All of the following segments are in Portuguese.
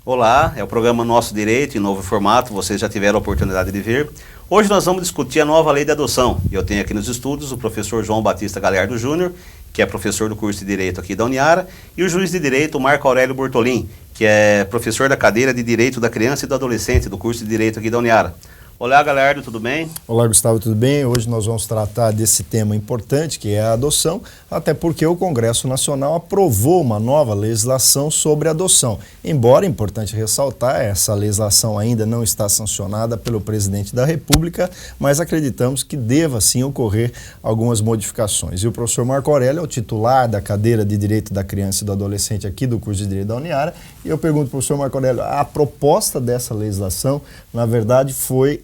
Olá, é o programa Nosso Direito, em novo formato, vocês já tiveram a oportunidade de ver. Hoje nós vamos discutir a nova lei de adoção. Eu tenho aqui nos estúdios o professor João Batista Galhardo Júnior, que é professor do curso de Direito aqui da Uniara, e o juiz de Direito Marco Aurélio Bortolin, que é professor da cadeira de Direito da Criança e do Adolescente do curso de Direito aqui da Uniara. Olá, Galhardo, tudo bem? Olá, Gustavo, tudo bem? Hoje nós vamos tratar desse tema importante, que é a adoção, até porque o Congresso Nacional aprovou uma nova legislação sobre adoção. Embora, é importante ressaltar, essa legislação ainda não está sancionada pelo presidente da República, mas acreditamos que deva sim ocorrer algumas modificações. E o professor Marco Aurélio é o titular da cadeira de Direito da Criança e do Adolescente aqui do curso de Direito da Uniara, e eu pergunto ao professor Marco Aurélio, a proposta dessa legislação, na verdade, foi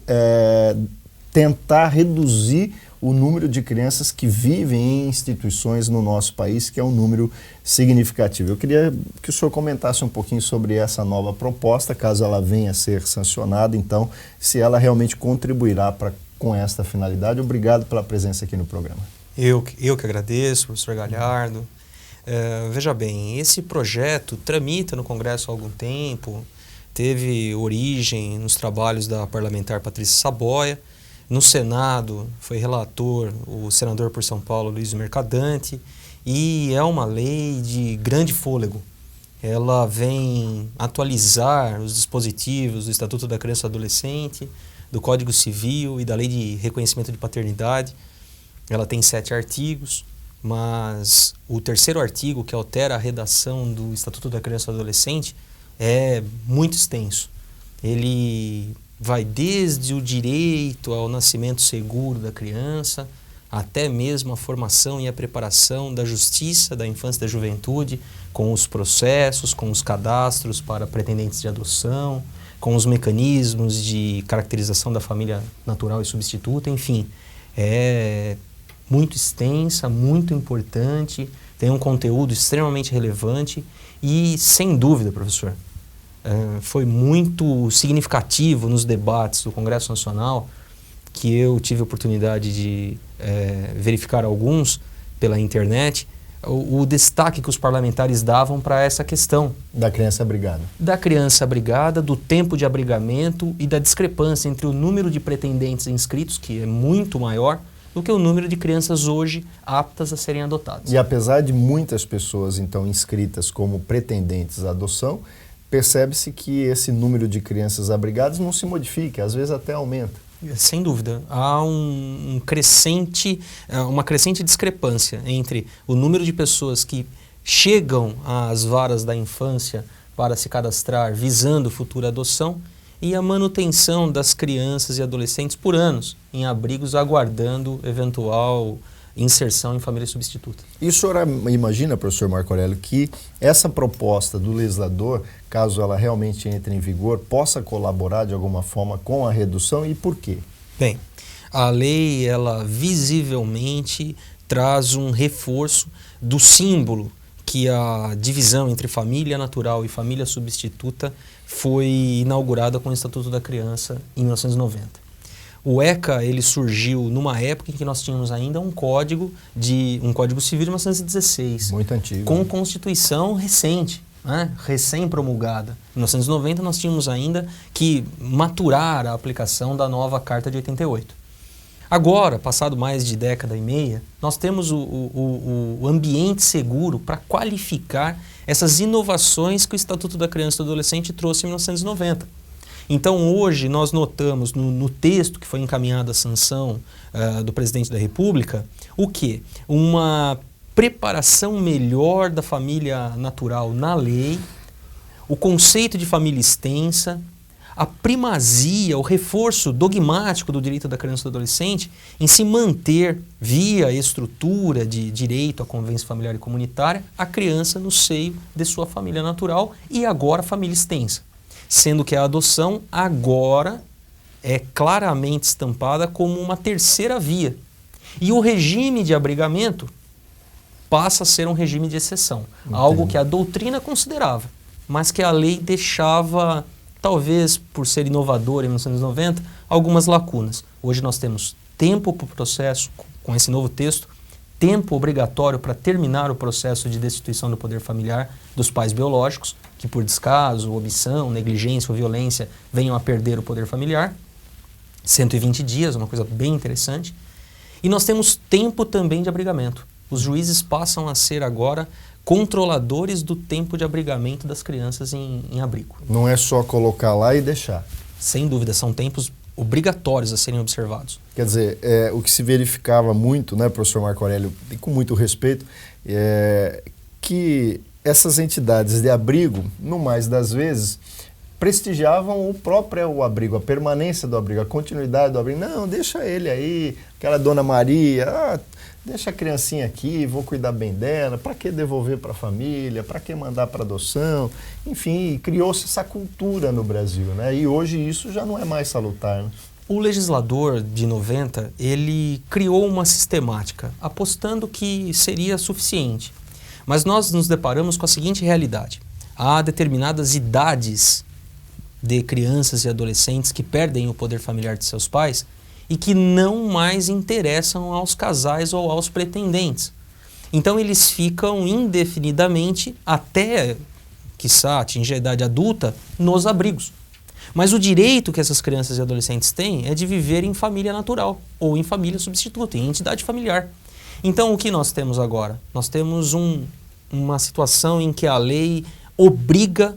tentar reduzir o número de crianças que vivem em instituições no nosso país, que é um número significativo. Eu queria que o senhor comentasse um pouquinho sobre essa nova proposta, caso ela venha a ser sancionada, então, se ela realmente contribuirá com esta finalidade. Obrigado pela presença aqui no programa. Eu que agradeço, professor Galhardo. Veja bem, esse projeto tramita no Congresso há algum tempo, teve origem nos trabalhos da parlamentar Patrícia Saboia. No Senado foi relator o senador por São Paulo, Luiz Mercadante, e é uma lei de grande fôlego. Ela vem atualizar os dispositivos do Estatuto da Criança e do Adolescente, do Código Civil e da Lei de Reconhecimento de Paternidade. Ela tem 7 artigos, mas o 3º artigo, que altera a redação do Estatuto da Criança e do Adolescente, é muito extenso. Ele vai desde o direito ao nascimento seguro da criança, até mesmo a formação e a preparação da justiça, da infância e da juventude, com os processos, com os cadastros para pretendentes de adoção, com os mecanismos de caracterização da família natural e substituta, enfim. É muito extensa, muito importante, tem um conteúdo extremamente relevante e, sem dúvida, professor, foi muito significativo nos debates do Congresso Nacional, que eu tive a oportunidade de verificar alguns pela internet, o destaque que os parlamentares davam para essa questão. Da criança abrigada. Da criança abrigada, do tempo de abrigamento e da discrepância entre o número de pretendentes inscritos, que é muito maior, do que o número de crianças hoje aptas a serem adotadas. E apesar de muitas pessoas, então, inscritas como pretendentes à adoção, percebe-se que esse número de crianças abrigadas não se modifica, às vezes até aumenta. Sem dúvida. Há uma crescente discrepância entre o número de pessoas que chegam às varas da infância para se cadastrar visando futura adoção e a manutenção das crianças e adolescentes por anos em abrigos aguardando eventual inserção em família substituta. E o senhor imagina, professor Marco Aurélio, que essa proposta do legislador, caso ela realmente entre em vigor, possa colaborar de alguma forma com a redução e por quê? Bem, a lei, ela visivelmente traz um reforço do símbolo que a divisão entre família natural e família substituta foi inaugurada com o Estatuto da Criança em 1990. O ECA, ele surgiu numa época em que nós tínhamos ainda um código civil de 1916. Muito antigo. Com Constituição recente, né? Recém-promulgada. Em 1990 nós tínhamos ainda que maturar a aplicação da nova Carta de 88. Agora, passado mais de década e meia, nós temos o ambiente seguro para qualificar essas inovações que o Estatuto da Criança e do Adolescente trouxe em 1990. Então, hoje, nós notamos no texto que foi encaminhado à sanção do presidente da República, o quê? Uma preparação melhor da família natural na lei, o conceito de família extensa, a primazia, o reforço dogmático do direito da criança e do adolescente em se manter, via estrutura de direito à convivência familiar e comunitária, a criança no seio de sua família natural e agora família extensa. Sendo que a adoção agora é claramente estampada como uma terceira via. E o regime de abrigamento passa a ser um regime de exceção. Entendi. Algo que a doutrina considerava, mas que a lei deixava, talvez por ser inovadora em 1990, algumas lacunas. Hoje nós temos tempo para o processo, com esse novo texto, tempo obrigatório para terminar o processo de destituição do poder familiar dos pais biológicos, que por descaso, omissão, negligência ou violência venham a perder o poder familiar. 120 dias, uma coisa bem interessante. E nós temos tempo também de abrigamento. Os juízes passam a ser agora controladores do tempo de abrigamento das crianças em abrigo. Não é só colocar lá e deixar. Sem dúvida, são tempos obrigatórios a serem observados. Quer dizer, o que se verificava muito, né, professor Marco Aurélio, e com muito respeito, que essas entidades de abrigo, no mais das vezes, prestigiavam o próprio abrigo, a permanência do abrigo, a continuidade do abrigo. Não, deixa ele aí, aquela Dona Maria, deixa a criancinha aqui, vou cuidar bem dela, para que devolver para a família, para que mandar para adoção? Enfim, criou-se essa cultura no Brasil, né? E hoje isso já não é mais salutar, né? O legislador de 90, ele criou uma sistemática, apostando que seria suficiente. Mas nós nos deparamos com a seguinte realidade. Há determinadas idades de crianças e adolescentes que perdem o poder familiar de seus pais e que não mais interessam aos casais ou aos pretendentes. Então eles ficam indefinidamente até, quiçá, atingir a idade adulta, nos abrigos. Mas o direito que essas crianças e adolescentes têm é de viver em família natural ou em família substituta, em entidade familiar. Então o que nós temos agora? Nós temos uma situação em que a lei obriga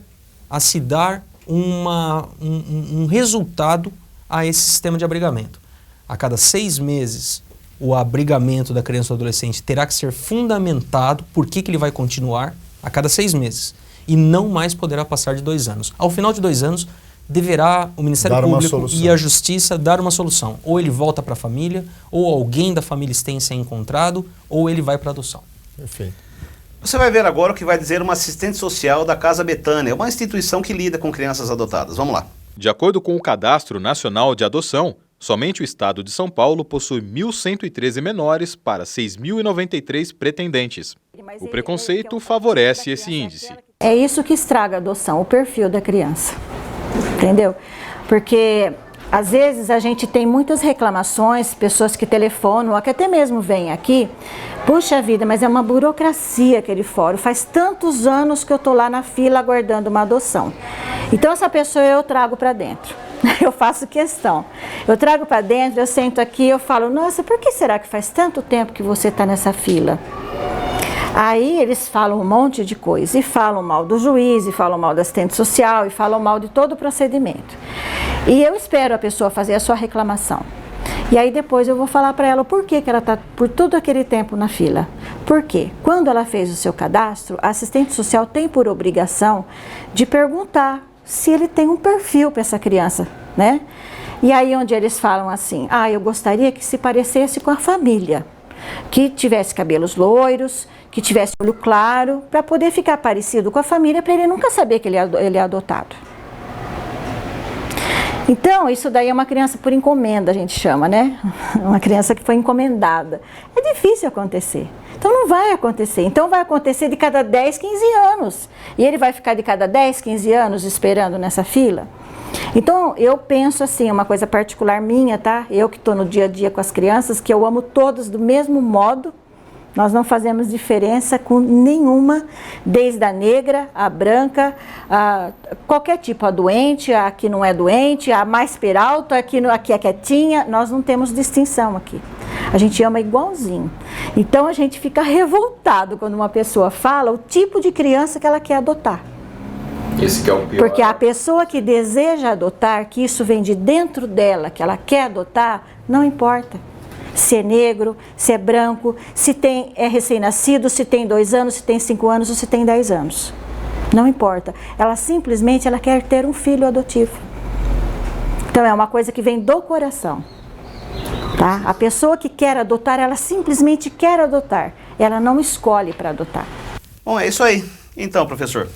a se dar um resultado a esse sistema de abrigamento. A cada 6 meses, o abrigamento da criança ou adolescente terá que ser fundamentado por que ele vai continuar a cada 6 meses e não mais poderá passar de 2 anos. Ao final de 2 anos, deverá o Ministério Público e a Justiça dar uma solução. Ou ele volta para a família, ou alguém da família extensa é encontrado, ou ele vai para a adoção. Perfeito. Você vai ver agora o que vai dizer uma assistente social da Casa Betânia, uma instituição que lida com crianças adotadas. Vamos lá. De acordo com o Cadastro Nacional de Adoção, somente o estado de São Paulo possui 1.113 menores para 6.093 pretendentes. O preconceito favorece esse índice. É isso que estraga a adoção, o perfil da criança, entendeu? Porque às vezes a gente tem muitas reclamações, pessoas que telefonam, ou que até mesmo vêm aqui, puxa vida, mas é uma burocracia aquele fórum, faz tantos anos que eu estou lá na fila aguardando uma adoção. Então essa pessoa eu trago para dentro, eu faço questão. Eu trago para dentro, eu sento aqui, eu falo, nossa, por que será que faz tanto tempo que você está nessa fila? Aí eles falam um monte de coisa, e falam mal do juiz, e falam mal da assistente social, e falam mal de todo o procedimento. E eu espero a pessoa fazer a sua reclamação. E aí depois eu vou falar para ela o porquê que ela está por todo aquele tempo na fila. Por quê? Quando ela fez o seu cadastro, a assistente social tem por obrigação de perguntar se ele tem um perfil para essa criança, né? E aí onde eles falam assim, eu gostaria que se parecesse com a família, que tivesse cabelos loiros, que tivesse olho claro, para poder ficar parecido com a família, para ele nunca saber que ele é adotado. Então, isso daí é uma criança por encomenda, a gente chama, né? Uma criança que foi encomendada. É difícil acontecer. Então, não vai acontecer. Então, vai acontecer de cada 10, 15 anos. E ele vai ficar de cada 10, 15 anos esperando nessa fila? Então, eu penso assim, uma coisa particular minha, tá? Eu que estou no dia a dia com as crianças, que eu amo todas do mesmo modo. Nós não fazemos diferença com nenhuma, desde a negra, a branca, qualquer tipo, a doente, a que não é doente, a mais peralta, a que é quietinha, nós não temos distinção aqui. A gente ama igualzinho. Então a gente fica revoltado quando uma pessoa fala o tipo de criança que ela quer adotar. Esse que é o pior. Porque a pessoa que deseja adotar, que isso vem de dentro dela, que ela quer adotar, não importa. Se é negro, se é branco, se é recém-nascido, se tem 2 anos, se tem 5 anos ou se tem 10 anos. Não importa. Ela simplesmente quer ter um filho adotivo. Então é uma coisa que vem do coração. Tá? A pessoa que quer adotar, ela simplesmente quer adotar. Ela não escolhe para adotar. Bom, é isso aí. Então, professor.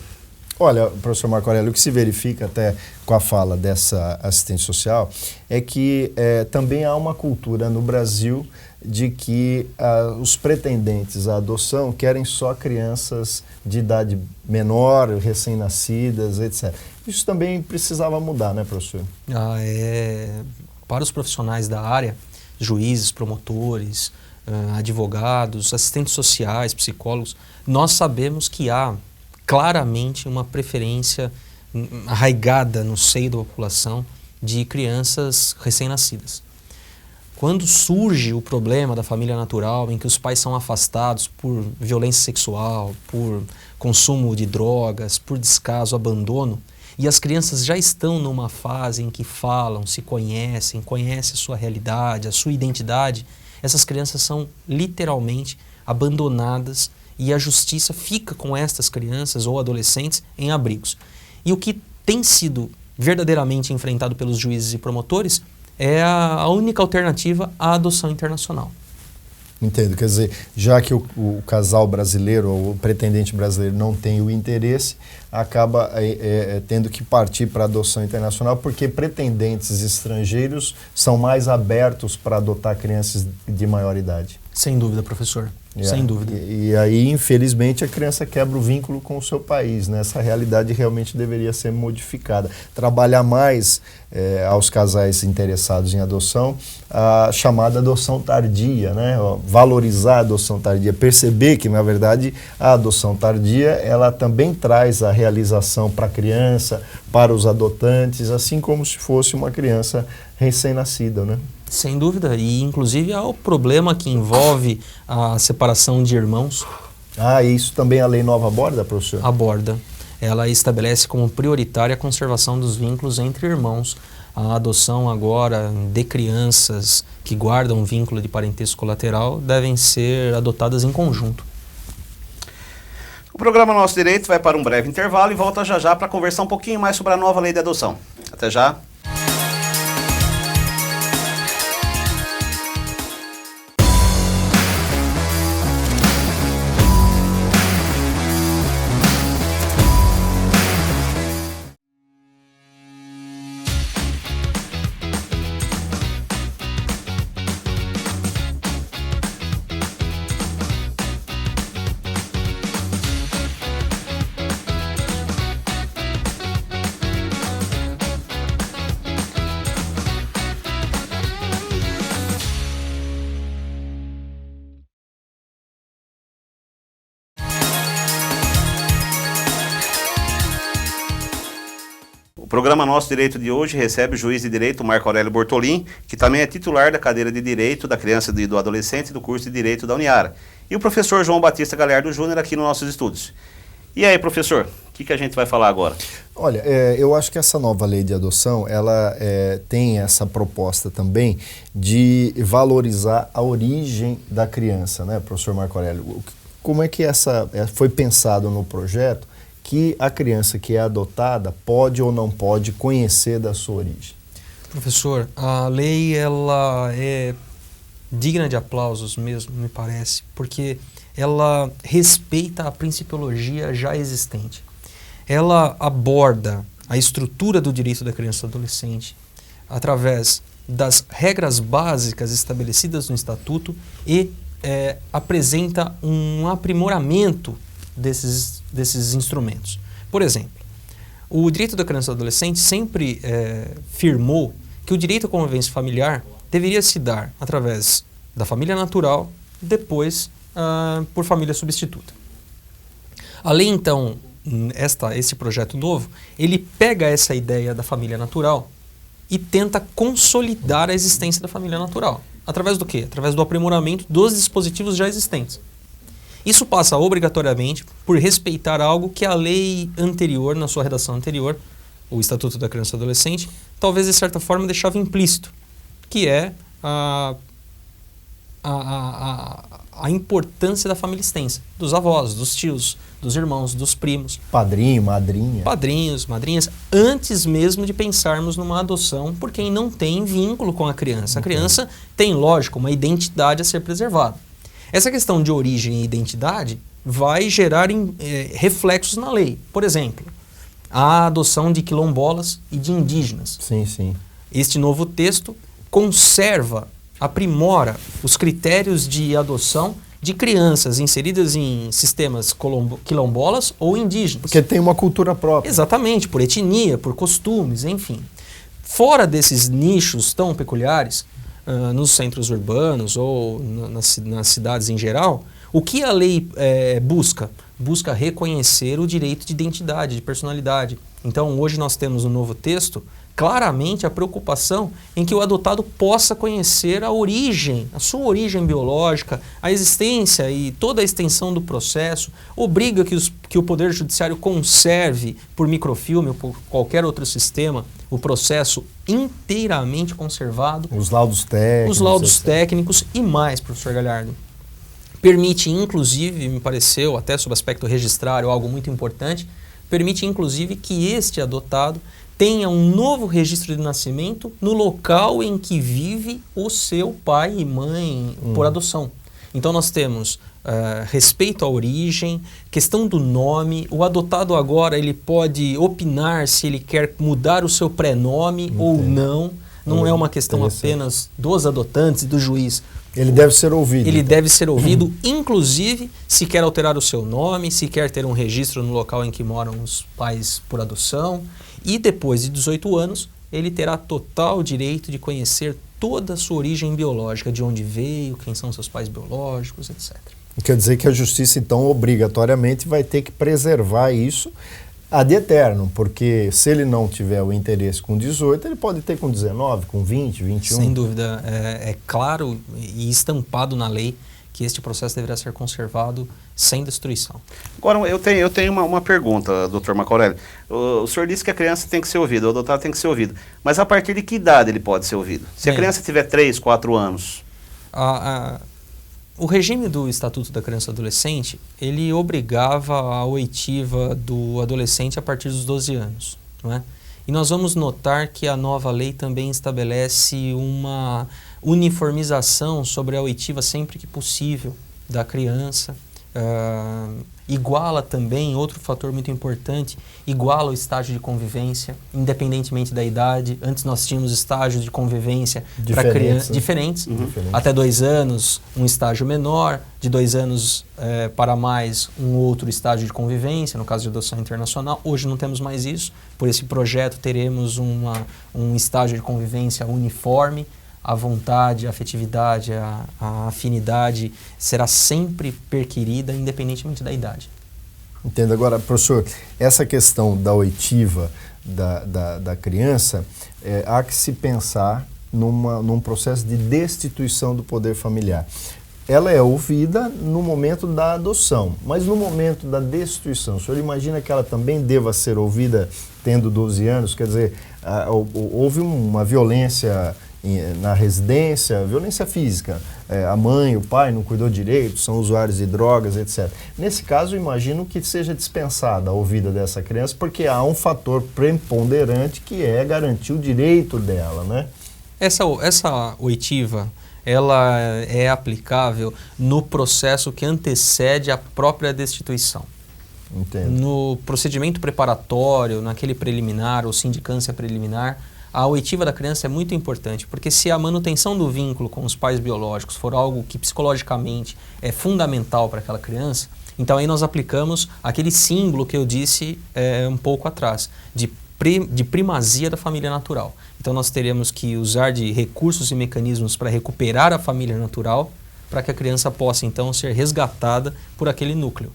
Olha, professor Marco Aurélio, o que se verifica até com a fala dessa assistente social é que também há uma cultura no Brasil de que os pretendentes à adoção querem só crianças de idade menor, recém-nascidas, etc. Isso também precisava mudar, né, professor? Para os profissionais da área, juízes, promotores, advogados, assistentes sociais, psicólogos, nós sabemos que há claramente uma preferência arraigada no seio da população de crianças recém-nascidas. Quando surge o problema da família natural, em que os pais são afastados por violência sexual, por consumo de drogas, por descaso, abandono, e as crianças já estão numa fase em que falam, se conhecem, conhecem a sua realidade, a sua identidade, essas crianças são literalmente abandonadas e a justiça fica com estas crianças ou adolescentes em abrigos. E o que tem sido verdadeiramente enfrentado pelos juízes e promotores é a única alternativa à adoção internacional. Entendo, quer dizer, já que o casal brasileiro ou o pretendente brasileiro não tem o interesse, acaba tendo que partir para a adoção internacional, porque pretendentes estrangeiros são mais abertos para adotar crianças de maior idade. Sem dúvida, professor. Sem dúvida. E aí, infelizmente, a criança quebra o vínculo com o seu país, né? Essa realidade realmente deveria ser modificada. Trabalhar mais aos casais interessados em adoção, a chamada adoção tardia, né? Valorizar a adoção tardia, perceber que, na verdade, a adoção tardia, ela também traz a realização para a criança, para os adotantes, assim como se fosse uma criança recém-nascida, né? Sem dúvida, e inclusive há o problema que envolve a separação de irmãos. Ah, e isso também a lei nova aborda, professor? Aborda. Ela estabelece como prioritária a conservação dos vínculos entre irmãos. A adoção agora de crianças que guardam um vínculo de parentesco colateral devem ser adotadas em conjunto. O programa Nosso Direito vai para um breve intervalo e volta já já para conversar um pouquinho mais sobre a nova lei de adoção. Até já. O programa Nosso Direito de hoje recebe o juiz de Direito Marco Aurélio Bortolin, que também é titular da cadeira de Direito da Criança e do Adolescente do curso de Direito da Uniara, e o professor João Batista Galhardo Júnior aqui nos nossos estúdios. E aí, professor, o que a gente vai falar agora? Olha, eu acho que essa nova lei de adoção, ela tem essa proposta também de valorizar a origem da criança, né, professor Marco Aurélio? Como é que foi pensado no projeto que a criança que é adotada pode ou não pode conhecer da sua origem? Professor, a lei ela é digna de aplausos mesmo, me parece, porque ela respeita a principiologia já existente. Ela aborda a estrutura do direito da criança e do adolescente através das regras básicas estabelecidas no Estatuto e apresenta um aprimoramento desses instrumentos. Por exemplo, o direito da criança e do adolescente sempre firmou que o direito à convivência familiar deveria se dar através da família natural, depois por família substituta. A lei, então, esse projeto novo, ele pega essa ideia da família natural e tenta consolidar a existência da família natural. Através do quê? Através do aprimoramento dos dispositivos já existentes. Isso passa obrigatoriamente por respeitar algo que a lei anterior, na sua redação anterior, o Estatuto da Criança e do Adolescente, talvez de certa forma deixava implícito, que é a importância da família extensa, dos avós, dos tios, dos irmãos, dos primos. Padrinho, madrinha. Padrinhos, madrinhas, antes mesmo de pensarmos numa adoção por quem não tem vínculo com a criança. A criança tem, lógico, uma identidade a ser preservada. Essa questão de origem e identidade vai gerar reflexos na lei. Por exemplo, a adoção de quilombolas e de indígenas. Sim, sim. Este novo texto conserva, aprimora os critérios de adoção de crianças inseridas em sistemas quilombolas ou indígenas. Porque tem uma cultura própria. Exatamente, por etnia, por costumes, enfim. Fora desses nichos tão peculiares, nos centros urbanos ou nas cidades em geral, o que a lei busca? busca reconhecer o direito de identidade, de personalidade. Então, hoje nós temos no novo texto claramente a preocupação em que o adotado possa conhecer a origem, a sua origem biológica, a existência e toda a extensão do processo, obriga que o Poder Judiciário conserve, por microfilme ou por qualquer outro sistema, o processo inteiramente conservado. Os laudos técnicos. Os laudos técnicos e mais, professor Galhardo. Permite, inclusive, me pareceu, até sob aspecto registrário, algo muito importante, permite, inclusive, que este adotado tenha um novo registro de nascimento no local em que vive o seu pai e mãe por adoção. Então nós temos respeito à origem, questão do nome, o adotado agora ele pode opinar se ele quer mudar o seu prenome ou não, não é uma questão apenas dos adotantes e do juiz. Ele deve ser ouvido. Ele deve ser ouvido, inclusive se quer alterar o seu nome, se quer ter um registro no local em que moram os pais por adoção. E depois de 18 anos, ele terá total direito de conhecer toda a sua origem biológica, de onde veio, quem são seus pais biológicos, etc. Quer dizer que a justiça, então, obrigatoriamente vai ter que preservar isso ad eterno, porque se ele não tiver o interesse com 18, ele pode ter com 19, com 20, 21. Sem dúvida, é claro e estampado na lei que este processo deverá ser conservado sem destruição. Agora, eu tenho uma pergunta, doutor Marco Aurélio. O senhor disse que a criança tem que ser ouvida, o adotado tem que ser ouvido. Mas a partir de que idade ele pode ser ouvido? Se a criança tiver 3, 4 anos? O regime do Estatuto da Criança e Adolescente, ele obrigava a oitiva do adolescente a partir dos 12 anos. Não é? E nós vamos notar que a nova lei também estabelece uma uniformização sobre a oitiva sempre que possível da criança. Iguala também, outro fator muito importante, iguala o estágio de convivência, independentemente da idade. Antes nós tínhamos estágios de convivência para crianças diferentes. Até 2 anos, um estágio menor, de 2 anos para mais, um outro estágio de convivência, no caso de adoção internacional. Hoje não temos mais isso. Por esse projeto teremos um estágio de convivência uniforme. A vontade, a afetividade, a afinidade será sempre perquirida, independentemente da idade. Entendo. Agora, professor, essa questão da oitiva da criança, há que se pensar num processo de destituição do poder familiar. Ela é ouvida no momento da adoção, mas no momento da destituição, o senhor imagina que ela também deva ser ouvida tendo 12 anos? Quer dizer, houve uma violência na residência, violência física, a mãe, o pai não cuidou direito, são usuários de drogas, etc. Nesse caso, eu imagino que seja dispensada a ouvida dessa criança, porque há um fator preponderante que é garantir o direito dela, né? Essa oitiva, ela é aplicável no processo que antecede a própria destituição. Entendo. No procedimento preparatório, naquele preliminar ou sindicância preliminar, a oitiva da criança é muito importante, porque se a manutenção do vínculo com os pais biológicos for algo que psicologicamente é fundamental para aquela criança, então aí nós aplicamos aquele símbolo que eu disse um pouco atrás, de primazia da família natural. Então nós teremos que usar de recursos e mecanismos para recuperar a família natural, para que a criança possa então ser resgatada por aquele núcleo.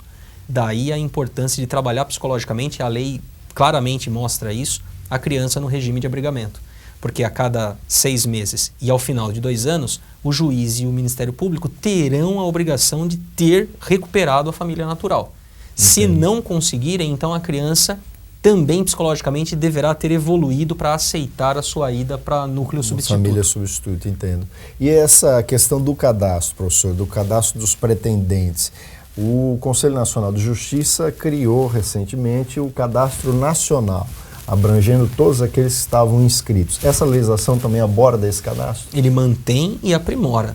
Daí a importância de trabalhar psicologicamente, a lei claramente mostra isso, a criança no regime de abrigamento. Porque a cada 6 meses e ao final de 2 anos, o juiz e o Ministério Público terão a obrigação de ter recuperado a família natural. Se não conseguirem, então a criança também psicologicamente deverá ter evoluído para aceitar a sua ida para núcleo substituto. Família substituta, entendo. E essa questão do cadastro, professor, do cadastro dos pretendentes. O Conselho Nacional de Justiça criou recentemente o Cadastro Nacional, abrangendo todos aqueles que estavam inscritos. Essa legislação também aborda esse cadastro? Ele mantém e aprimora.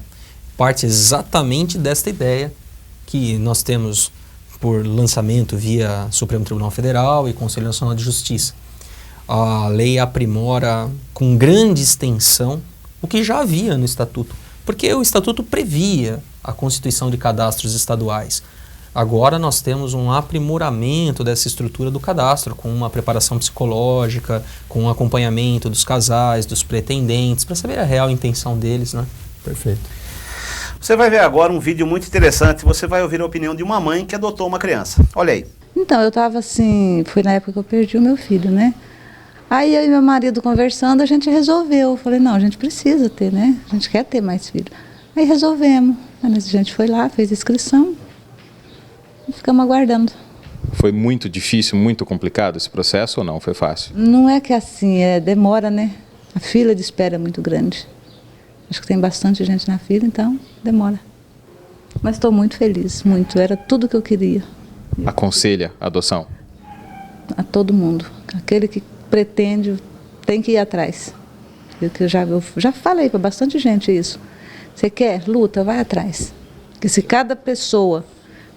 Parte exatamente desta ideia que nós temos por lançamento via Supremo Tribunal Federal e Conselho Nacional de Justiça. A lei aprimora com grande extensão o que já havia no Estatuto, porque o Estatuto previa a constituição de cadastros estaduais. Agora nós temos um aprimoramento dessa estrutura do cadastro, com uma preparação psicológica, com um acompanhamento dos casais, dos pretendentes, para saber a real intenção deles, né? Perfeito. Você vai ver agora um vídeo muito interessante. Você vai ouvir a opinião de uma mãe que adotou uma criança. Olha aí. Então, eu estava assim, foi na época que eu perdi o meu filho, né? Aí eu e meu marido conversando, a gente resolveu. Eu falei, não, a gente precisa ter, né? A gente quer ter mais filho. Aí resolvemos. Aí a gente foi lá, fez a inscrição e ficamos aguardando. Foi muito difícil, muito complicado esse processo ou não? Foi fácil? Não é que assim, demora, né? A fila de espera é muito grande. Acho que tem bastante gente na fila, então demora. Mas estou muito feliz, muito. Era tudo que eu queria. Aconselha a adoção? A todo mundo. Aquele que pretende tem que ir atrás. Eu já falei para bastante gente isso. Você quer? Luta, vai atrás. Porque se cada pessoa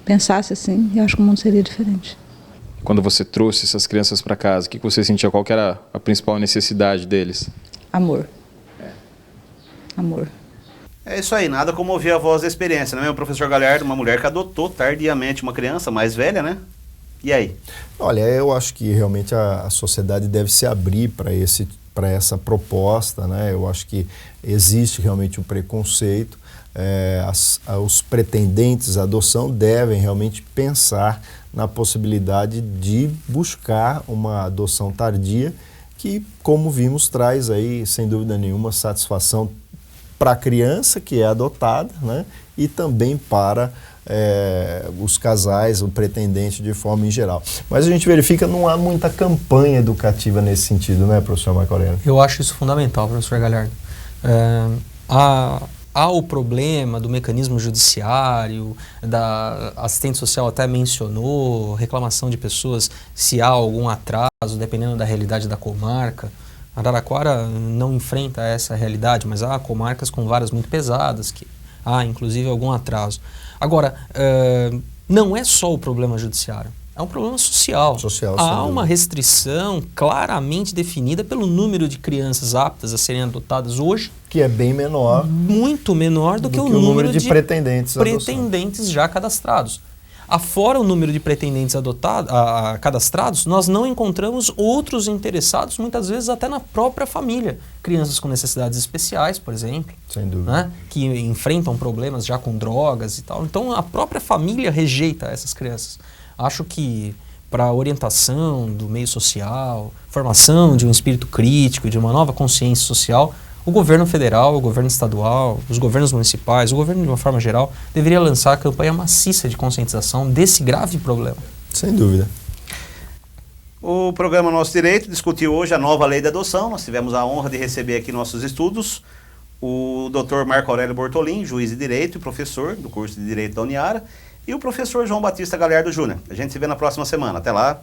pensasse assim, eu acho que o mundo seria diferente. Quando você trouxe essas crianças para casa, o que você sentia? Qual que era a principal necessidade deles? Amor. Amor. É isso aí, nada como ouvir a voz da experiência, não é, meu professor Galhardo? Uma mulher que adotou tardiamente uma criança mais velha, né? E aí? Olha, eu acho que realmente a sociedade deve se abrir para essa proposta, né? Eu acho que existe realmente um preconceito. Os pretendentes à adoção devem realmente pensar na possibilidade de buscar uma adoção tardia que, como vimos, traz aí, sem dúvida nenhuma, satisfação para a criança que é adotada, né? E também para os casais, o pretendente de forma em geral. Mas a gente verifica que não há muita campanha educativa nesse sentido, né, professor Marco Aurélio? Eu acho isso fundamental, professor Galhardo. Há o problema do mecanismo judiciário, da assistente social até mencionou, reclamação de pessoas se há algum atraso, dependendo da realidade da comarca. Araraquara não enfrenta essa realidade, mas há comarcas com varas muito pesadas, que há inclusive algum atraso. Agora, não é só o problema judiciário, é um problema social. Há uma restrição claramente definida pelo número de crianças aptas a serem adotadas hoje, que é bem menor. Muito menor do que o número de pretendentes já cadastrados. Afora o número de pretendentes cadastrados, nós não encontramos outros interessados, muitas vezes até na própria família. Crianças com necessidades especiais, por exemplo. Sem dúvida. Né? Que enfrentam problemas já com drogas e tal. Então a própria família rejeita essas crianças. Acho que para a orientação do meio social, formação de um espírito crítico, de uma nova consciência social, o governo federal, o governo estadual, os governos municipais, o governo de uma forma geral, deveria lançar a campanha maciça de conscientização desse grave problema. Sem dúvida. O programa Nosso Direito discutiu hoje a nova lei da adoção. Nós tivemos a honra de receber aqui nossos estudos o Dr. Marco Aurélio Bortolin, juiz de Direito e professor do curso de Direito da Uniara, e o professor João Batista Galhardo Júnior. A gente se vê na próxima semana. Até lá.